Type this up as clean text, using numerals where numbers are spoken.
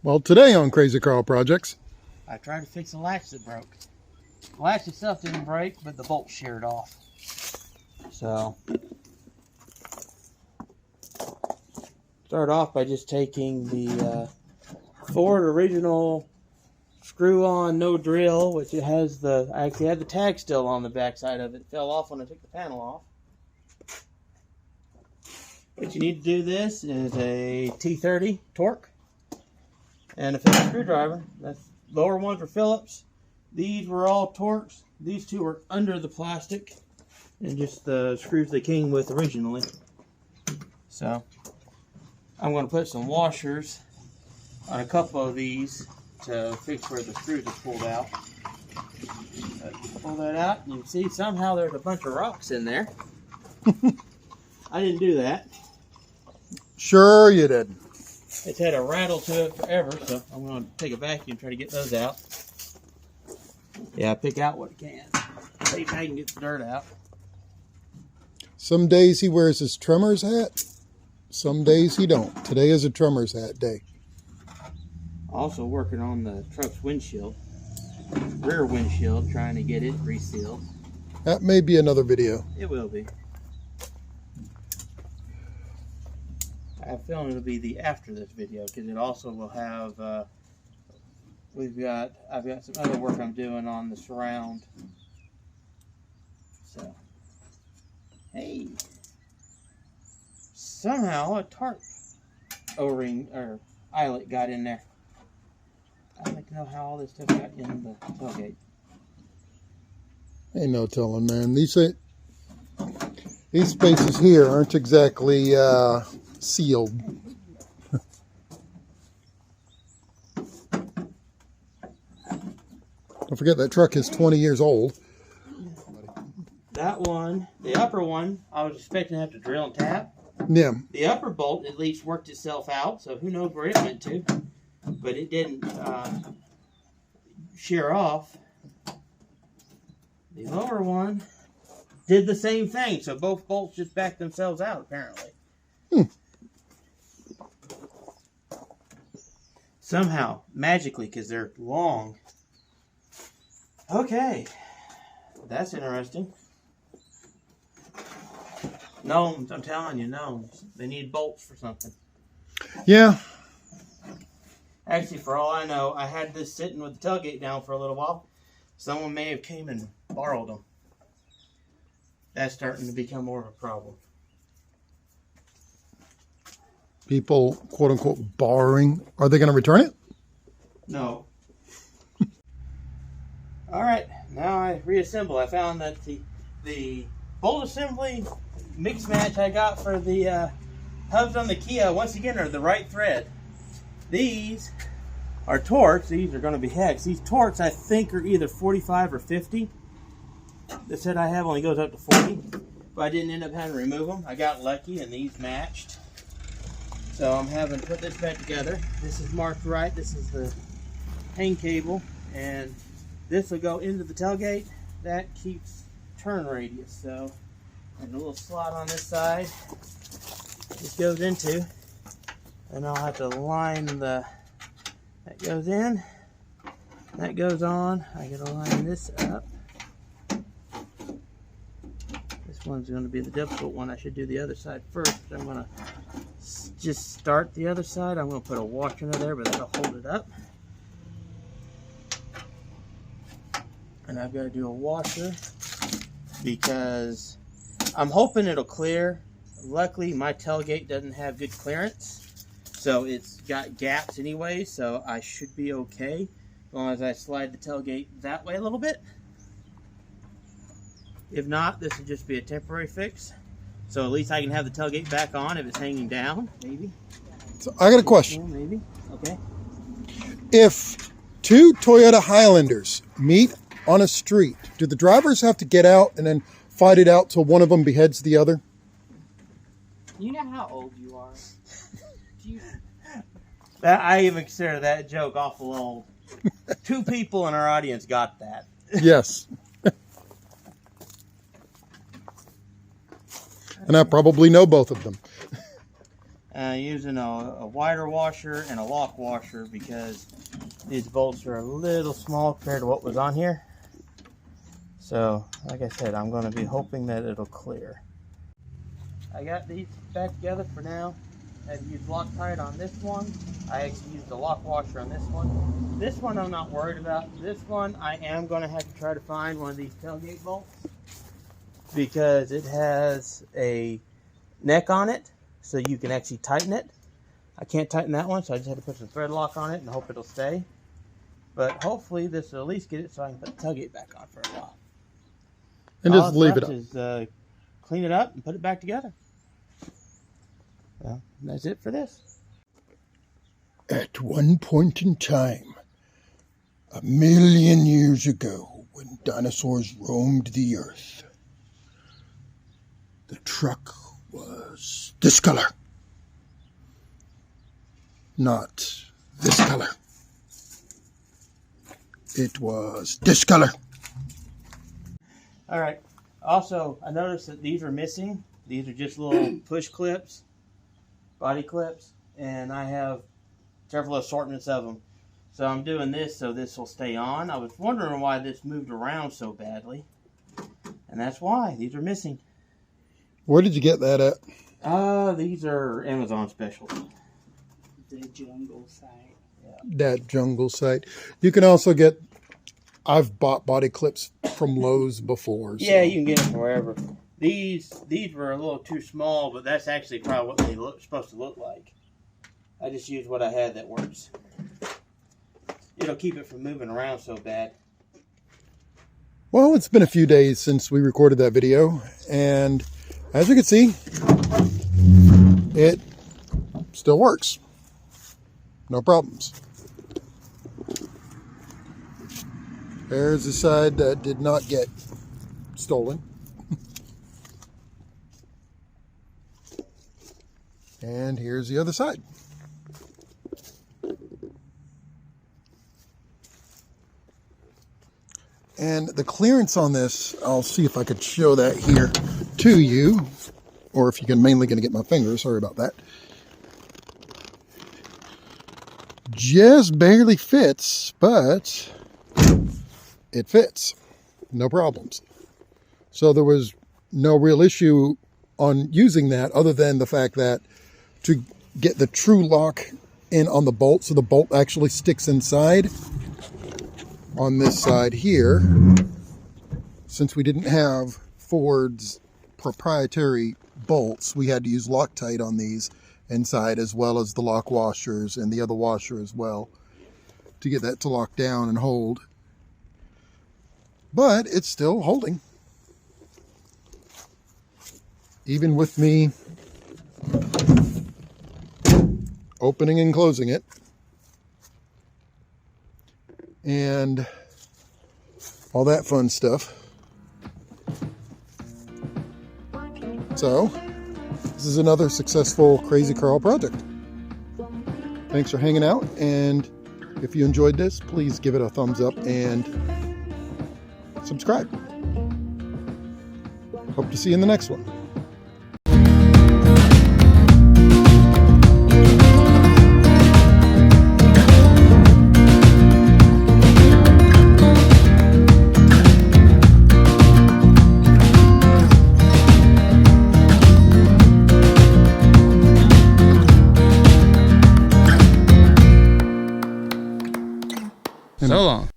Well, today on Krazy Karl Projects, I tried to fix a latch that broke. The latch itself didn't break, but the bolt sheared off. So, start off by just taking the Ford original screw-on, no drill, which it has I actually had the tag still on the back side of it. It fell off when I took the panel off. What you need to do this is a T30 Torque and a Phillips screwdriver. That's lower ones were Phillips. These were all Torques. These two were under the plastic and just the screws they came with originally. So I'm going to put some washers on a couple of these to fix where the screws are pulled out. Pull that out, and you can see somehow there's a bunch of rocks in there. I didn't do that. Sure you did. It's had a rattle to it forever, so I'm going to take a vacuum and try to get those out. Yeah, pick out what it can. See if I can get the dirt out. Some days he wears his tremor's hat. Some days he don't. Today is a tremor's hat day. Also working on the truck's windshield. Rear windshield, trying to get it resealed. That may be another video. It will be. I have a feeling it'll be the after this video because it also will have I've got some other work I'm doing on the surround. So hey, somehow a tarp O-ring or eyelet got in there. I'd like to know how all this stuff got in the tailgate. Ain't no telling, man. These spaces here aren't exactly sealed. Don't forget that truck is 20 years old. That one, the upper one, I was expecting to have to drill and tap. Yeah. The upper bolt at least worked itself out, so who knows where it went to. But it didn't shear off. The lower one did the same thing, so both bolts just backed themselves out, apparently. Somehow, magically, because they're long. Okay, that's interesting. Gnomes, I'm telling you, gnomes. They need bolts for something. Yeah. Actually, for all I know, I had this sitting with the tailgate down for a little while. Someone may have came and borrowed them. That's starting to become more of a problem. People, quote unquote, borrowing. Are they going to return it? No. All right, now I reassemble. I found that the bolt assembly mix match I got for the hubs on the Kia, once again, are the right thread. These are Torques. These are going to be hex. These Torques, I think, are either 45 or 50. The set I have only goes up to 40, but I didn't end up having to remove them. I got lucky, and these matched. So I'm having to put this back together. This is marked right. This is the hang cable, and this will go into the tailgate. That keeps turn radius. So, and a little slot on this side. This goes into. And I'll have to line that goes in, that goes on. I gotta line this up. This one's gonna be the difficult one. I should do the other side first. I'm gonna just start the other side. I'm gonna put a washer under there, but that'll hold it up. And I've gotta do a washer because I'm hoping it'll clear. Luckily, my tailgate doesn't have good clearance. So it's got gaps anyway, so I should be okay as long as I slide the tailgate that way a little bit. If not, this will just be a temporary fix. So at least I can have the tailgate back on if it's hanging down, maybe. So I got a question. Yeah, maybe. Okay. If two Toyota Highlanders meet on a street, do the drivers have to get out and then fight it out till one of them beheads the other? You know how old you are. I even consider that joke awful old. Two people in our audience got that. Yes. And I probably know both of them. using a wider washer and a lock washer because these bolts are a little small compared to what was on here. So, like I said, I'm going to be hoping that it'll clear. I got these back together for now. I had to use Loctite on this one. I actually used the lock washer on this one. This one I'm not worried about. This one I am going to have to try to find one of these tailgate bolts because it has a neck on it so you can actually tighten it. I can't tighten that one, so I just had to put some thread lock on it and hope it'll stay. But hopefully this will at least get it so I can put the tailgate back on for a while. And just leave it up. Is, clean it up and put it back together. Well, that's it for this. At one point in time, 1,000,000 years ago, when dinosaurs roamed the earth, the truck was this color. Not this color. It was this color. All right. Also, I noticed that these are missing. These are just little push clips, body clips, and I have several assortments of them. So I'm doing this so this will stay on. I was wondering why this moved around so badly, and that's why. These are missing. Where did you get that at? These are Amazon specials. The jungle site. Yeah. That jungle site. You can also get, I've bought body clips from Lowe's before. So. Yeah, you can get them wherever. These were a little too small, but that's actually probably what they supposed to look like. I just used what I had that works. It'll keep it from moving around so bad. Well, it's been a few days since we recorded that video, and as you can see, it still works. No problems. There's the side that did not get stolen. And here's the other side. And the clearance on this, I'll see if I could show that here to you, or if you can mainly going to get my fingers, sorry about that. Just barely fits, but it fits. No problems. So there was no real issue on using that other than the fact that to get the true lock in on the bolt, so the bolt actually sticks inside on this side here, since we didn't have Ford's proprietary bolts, we had to use Loctite on these inside, as well as the lock washers and the other washer as well, to get that to lock down and hold. But it's still holding, even with me opening and closing it. And all that fun stuff. So, this is another successful Krazy Karl project. Thanks for hanging out, and if you enjoyed this, please give it a thumbs up and subscribe. Hope to see you in the next one. So long.